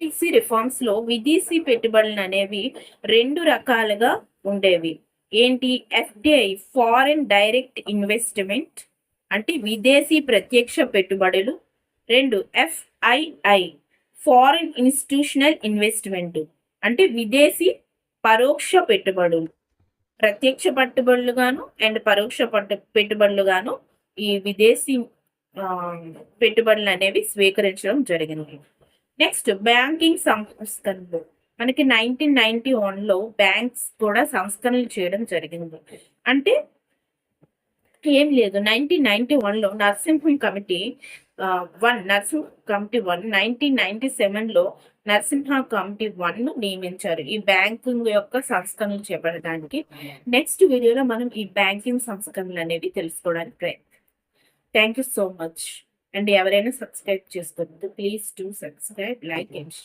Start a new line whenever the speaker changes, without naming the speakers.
Policy reforms లో విదేశీ పెట్టుబడులు అనేవి రెండు రకాలుగా ఉండేవి. ఏంటి? ఎఫ్డిఐ, ఫారెన్ డైరెక్ట్ ఇన్వెస్ట్మెంట్, అంటే విదేశీ ప్రత్యక్ష పెట్టుబడులు. రెండు, ఎఫ్ఐఐ, ఫారెన్ ఇన్స్టిట్యూషనల్ ఇన్వెస్ట్మెంట్, అంటే విదేశీ పరోక్ష పెట్టుబడులు. ప్రత్యక్ష పెట్టుబడులు గాను అండ్ పరోక్ష పెట్టుబడులు గాను ఈ విదేశీ పెట్టుబడులు అనేవి స్వీకరించడం జరిగింది. నెక్స్ట్, బ్యాంకింగ్ సంస్కరణలు. మనకి 1991లో బ్యాంక్స్ కూడా సంస్కరణలు చేయడం జరిగింది. అంటే ఏం లేదు, 1991లో నరసింహం కమిటీ 1997లో నరసింహ కమిటీ 1 నియమించారు ఈ బ్యాంకింగ్ యొక్క సంస్కరణలు చేపట్టడానికి. నెక్స్ట్ వీడియోలో మనం ఈ బ్యాంకింగ్ సంస్కరణలు అనేవి తెలుసుకోవడానికి ప్రయత్నం. Thank you so much. And ఎవరైనా సబ్స్క్రైబ్ చేసుకోవద్దు, please to subscribe, like and